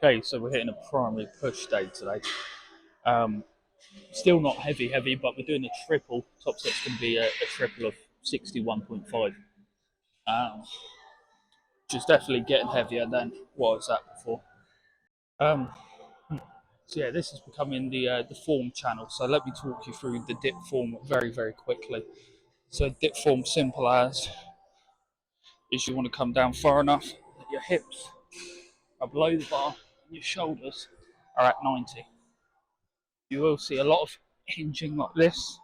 Okay, so we're hitting a primary push day today. Um, Still not heavy, but we're doing a triple. Top set's going to be a triple of 61.5, which is definitely getting heavier than what I was at before. Um, so yeah, this is becoming the form channel. So let me talk you through the dip form very quickly. So dip form, simple as is you want to come down far enough that your hips are below the bar, and your shoulders are at 90. You will see a lot of hinging like this.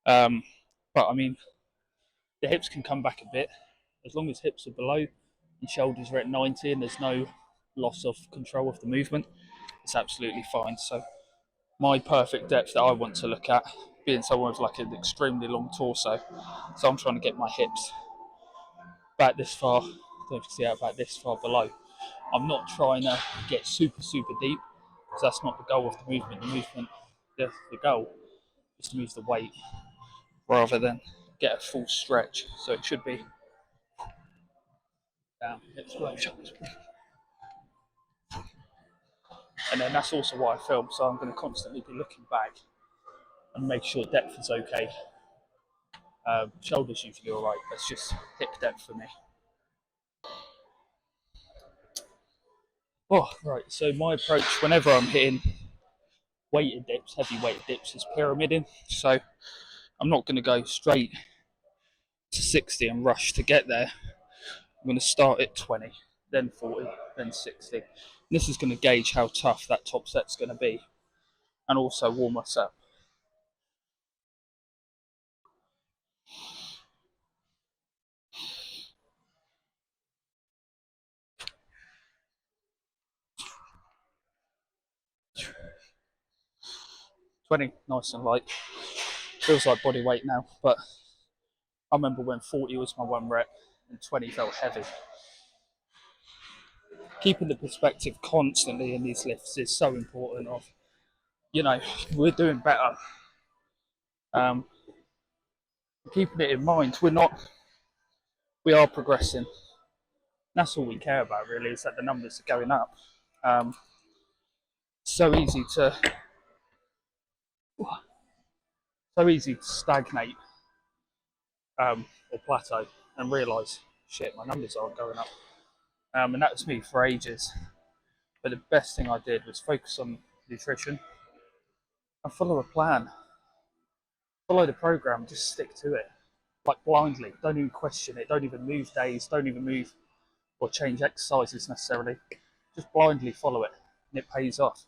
Um, but I mean, the hips can come back a bit as long as hips are below and shoulders are at 90 and there's no loss of control of the movement. It's absolutely fine. So my perfect depth that I want to look at, being someone with like an extremely long torso, so I'm trying to get my hips back this far. Don't know if you can see out about this far below. I'm not trying to get super deep because that's not the goal of the movement. The goal is to move the weight rather than get a full stretch. So it should be down, explosion. And then that's also why I film, so I'm going to constantly be looking back and make sure depth is okay. Shoulders usually all right, that's just hip depth for me. Oh, right, so my approach whenever I'm hitting weighted dips, heavy weighted dips, is pyramiding. So I'm not going to go straight to 60 and rush to get there. I'm going to start at 20, then 40, then 60. And this is going to gauge how tough that top set's going to be and also warm us up. Twenty, nice and light. Feels like body weight now, but I remember when 40 was my one rep and 20 felt heavy. Keeping the perspective constantly in these lifts is so important. Of, you know, we're doing better. Um, Keeping it in mind, we are progressing. That's all we care about, really, is that the numbers are going up. Um, so easy to, so easy to stagnate or plateau and realise, shit, my numbers aren't going up. And that was me for ages. But the best thing I did was focus on nutrition and follow a plan. Follow the program, just stick to it. Like blindly, don't even question it, don't even move days, don't even move or change exercises necessarily. Just blindly follow it, and it pays off.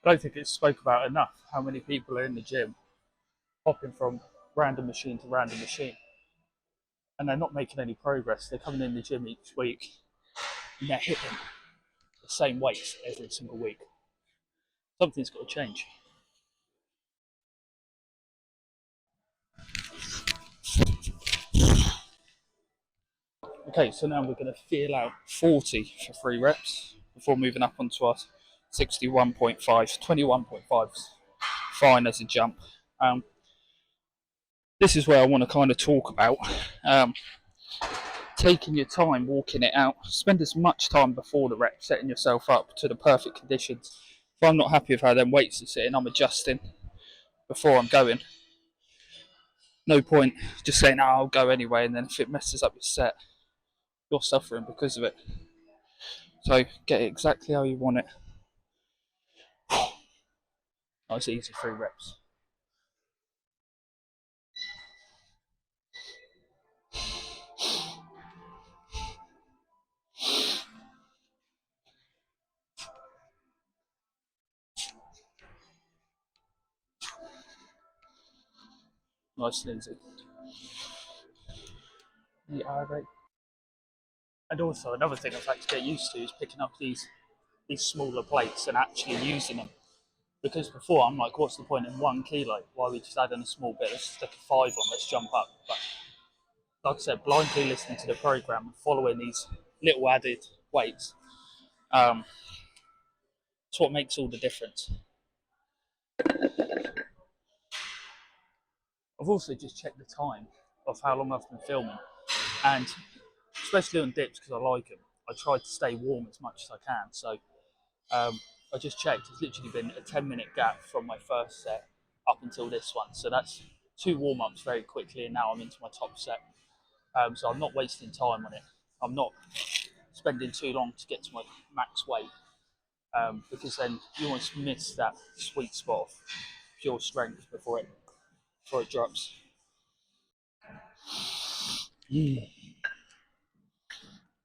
I don't think it's spoke about enough how many people are in the gym hopping from random machine to random machine and they're not making any progress. They're coming in the gym each week and they're hitting the same weights every single week. Something's got to change. Okay, so now we're going to feel out 40 for 3 reps before moving up onto our 61.5. 21.5 is fine as a jump. This is where I want to kind of talk about um, taking your time, walking it out. Spend as much time before the rep setting yourself up to the perfect conditions. If I'm not happy with how them weights are sitting, I'm adjusting before I'm going. No point just saying, oh, I'll go anyway, and then if it messes up your set, you're suffering because of it. So get it exactly how you want it. Nice, easy 3 reps. Nice and easy. Yeah, right. And also another thing I've had to get used to is picking up these smaller plates and actually using them. Because before I'm like, what's the point in 1 kilo? Why are we just adding a small bit? Let's stick a 5 on, let's jump up. But like I said, blindly listening to the program and following these little added weights, um, it's what makes all the difference. I've also just checked the time of how long I've been filming, and especially on dips because I like them. I try to stay warm as much as I can. So I just checked. It's literally been a 10-minute gap from my first set up until this one. So that's 2 warm-ups very quickly, and now I'm into my top set. So I'm not wasting time on it. I'm not spending too long to get to my max weight, because then you almost miss that sweet spot of pure strength before it drops.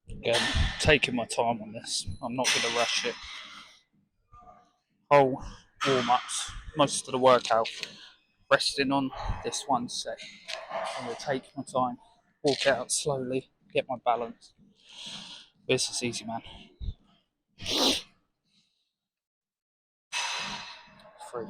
Again, taking my time on this. I'm not going to rush it. Whole warm-ups, most of the workout, resting on this one set. I'm going to take my time, walk out slowly, get my balance. This is easy, man. 3.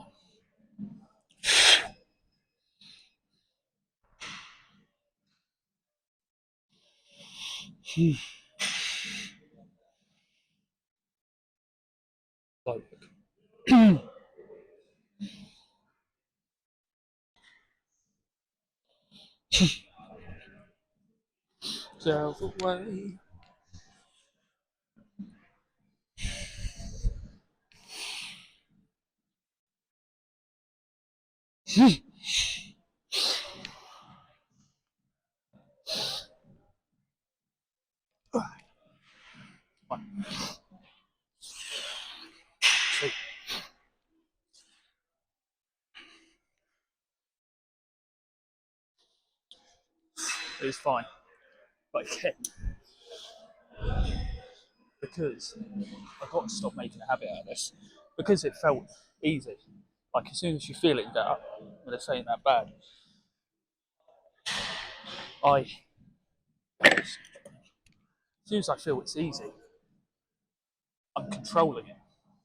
Self away. One, 2. It's fine. But again, because I've got to stop making a habit out of this. Because it felt easy. Like as soon as you feel it, you go, oh, well, this ain't that bad. As soon as I feel it's easy, I'm controlling it.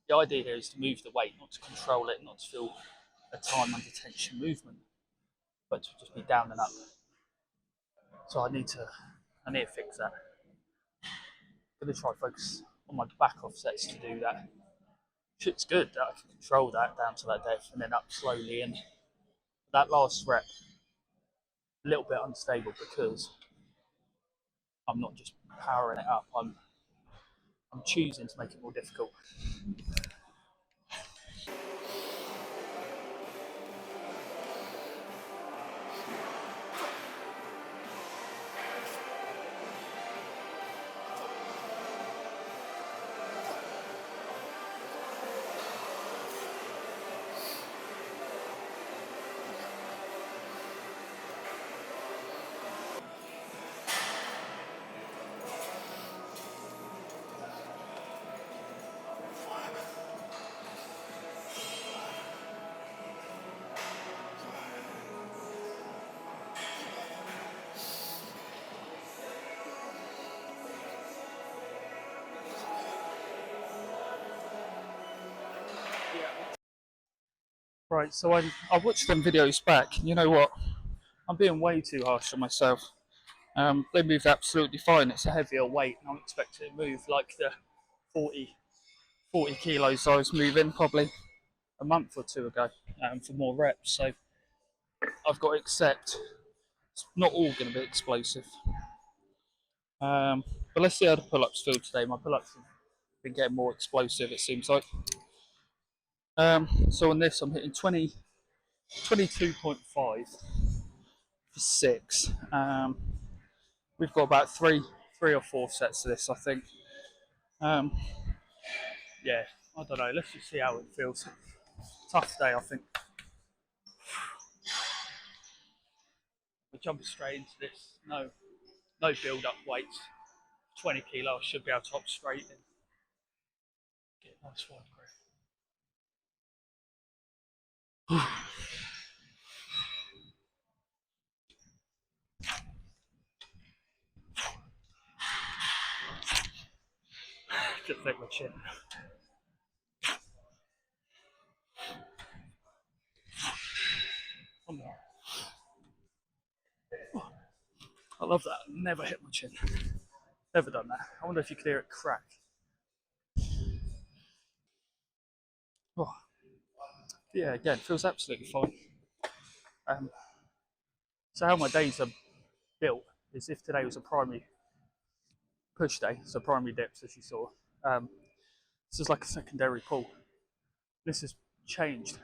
The idea here is to move the weight, not to control it, not to feel a time under tension movement, but to just be down and up. So I need to fix that. I'm going to try to focus on my back offsets to do that. It's good that I can control that down to that depth and then up slowly. And that last rep, a little bit unstable because I'm not just powering it up. I'm choosing to make it more difficult. Right, so I watched them videos back, and you know what? I'm being way too harsh on myself. They moved absolutely fine. It's a heavier weight, and I'm expecting to move like the 40 kilos I was moving probably a month or two ago, for more reps. So I've got to accept it's not all going to be explosive. But let's see how the pull-ups feel today. My pull-ups have been getting more explosive, it seems like. So on this, I'm hitting 22.5 for 6. We've got about three or four sets of this, I think. Yeah, I don't know. Let's just see how it feels. Tough day, I think. We're jumping straight into this. No build-up weights. 20 kilos should be able to hop straight in. Get a nice wide grip. Just take my chin. One more. I love that. Never hit my chin. Never done that. I wonder if you could hear it crack. Oh. Yeah, again, feels absolutely fine. So how my days are built is if today was a primary push day, so primary dips as you saw. This is like a secondary pull. This has changed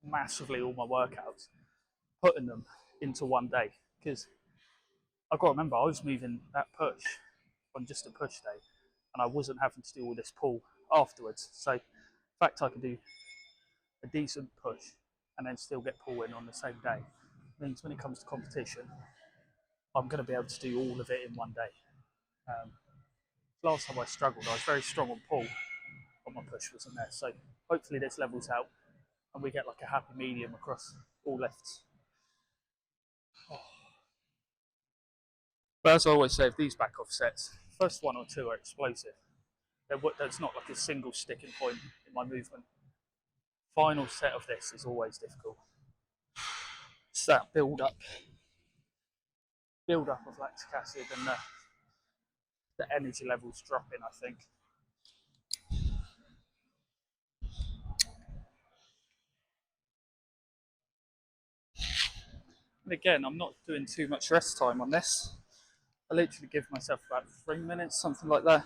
massively all my workouts, putting them into one day, because I've got to remember I was moving that push on just a push day, and I wasn't having to do all this pull afterwards. So the fact I could do a decent push and then still get pull in on the same day means when it comes to competition, I'm going to be able to do all of it in one day. Last time I struggled, I was very strong on pull, but my push wasn't there. So hopefully this levels out and we get like a happy medium across all lifts. But as I always say, with these back off sets, first one or two are explosive. There's not like a single sticking point in my movement. Final set of this is always difficult. It's that build up of lactic acid and the energy levels dropping, I think. And again, I'm not doing too much rest time on this. I literally give myself about 3 minutes, something like that.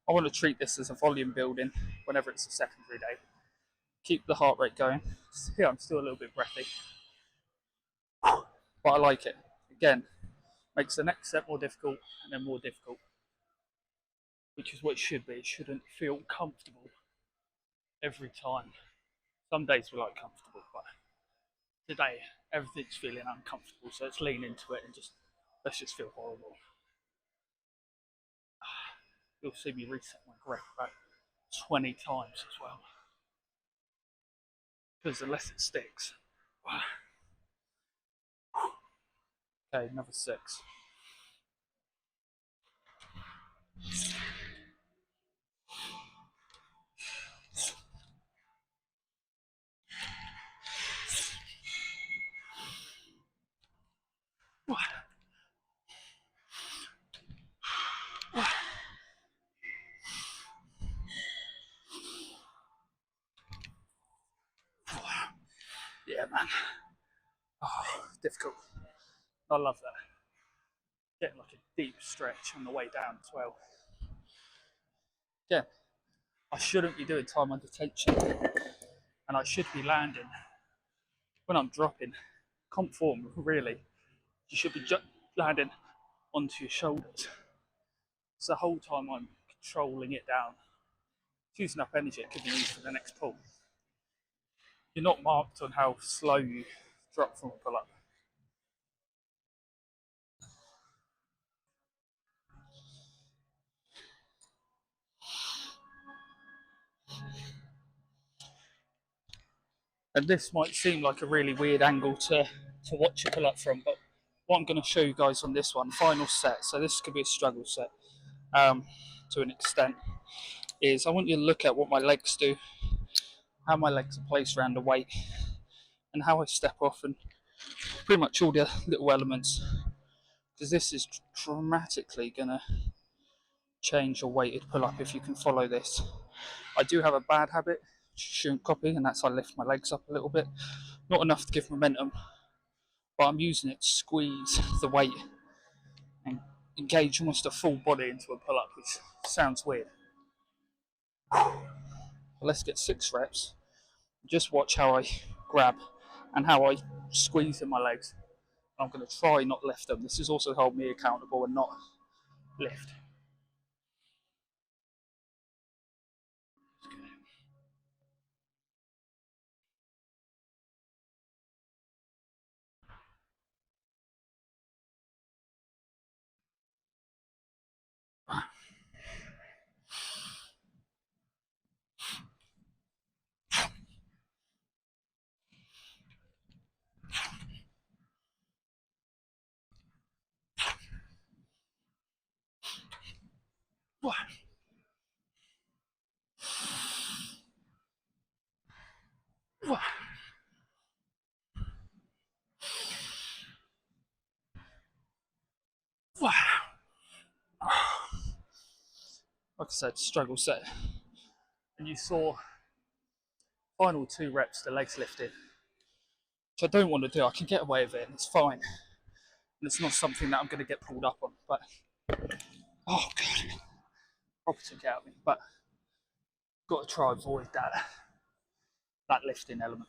I want to treat this as a volume building whenever it's a secondary day. Keep the heart rate going. Here I'm still a little bit breathy, but I like it. Again, makes the next set more difficult and then more difficult, which is what it should be. It shouldn't feel comfortable every time. Some days we like comfortable, but today everything's feeling uncomfortable, so let's lean into it and let's just feel horrible. You'll see me reset my grip about 20 times as well, because unless it sticks. Okay, another 6. Yeah, man. Oh, difficult. I love that. Getting like a deep stretch on the way down as well. Yeah, I shouldn't be doing time under tension, and I should be landing when I'm dropping. Comp form, really. You should be landing onto your shoulders. So the whole time I'm controlling it down, using up energy it could be used for the next pull. You're not marked on how slow you drop from a pull up. And this might seem like a really weird angle to watch a pull up from, but what I'm going to show you guys on this one, final set, so this could be a struggle set to an extent, is I want you to look at what my legs do, how my legs are placed around the weight, and how I step off, and pretty much all the little elements, because this is dramatically going to change your weighted pull up if you can follow this. I do have a bad habit, which you shouldn't copy, and that's I lift my legs up a little bit. Not enough to give momentum, but I'm using it to squeeze the weight and engage almost a full body into a pull up, which sounds weird. But let's get 6 reps. Just watch how I grab and how I squeeze in my legs. I'm going to try not lift them. This is also to hold me accountable and not lift. Like I said, struggle set. And you saw final 2 reps, the legs lifted, which I don't want to do. I can get away with it and it's fine. And it's not something that I'm going to get pulled up on. But Oh god, proper took it out of me. But got to try and avoid that lifting element.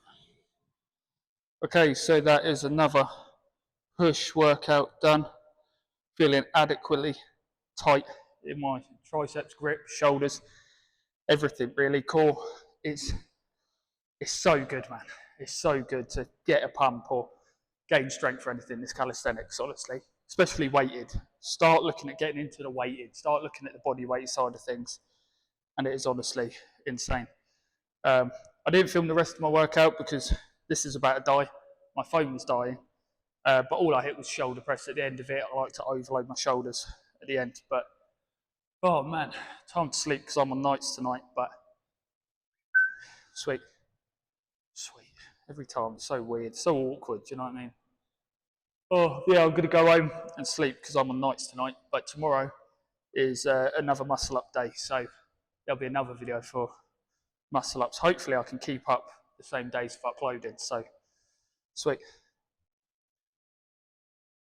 Okay, so that is another push workout done. Feeling adequately tight in my triceps grip, shoulders, everything really. Core, it's so good, man. It's so good to get a pump or gain strength for anything. This calisthenics, honestly, especially weighted. Start looking at getting into the weighted. Start looking at the body weight side of things, and it is honestly insane. I didn't film the rest of my workout because this is about to die. My phone was dying, but all I hit was shoulder press at the end of it. I like to overload my shoulders at the end, but oh man, time to sleep because I'm on nights tonight. But sweet, sweet. Every time, it's so weird, so awkward. Do you know what I mean? Oh yeah, I'm gonna go home and sleep because I'm on nights tonight. But tomorrow is another muscle up day, so there'll be another video for muscle ups. Hopefully, I can keep up the same days of uploading. So sweet.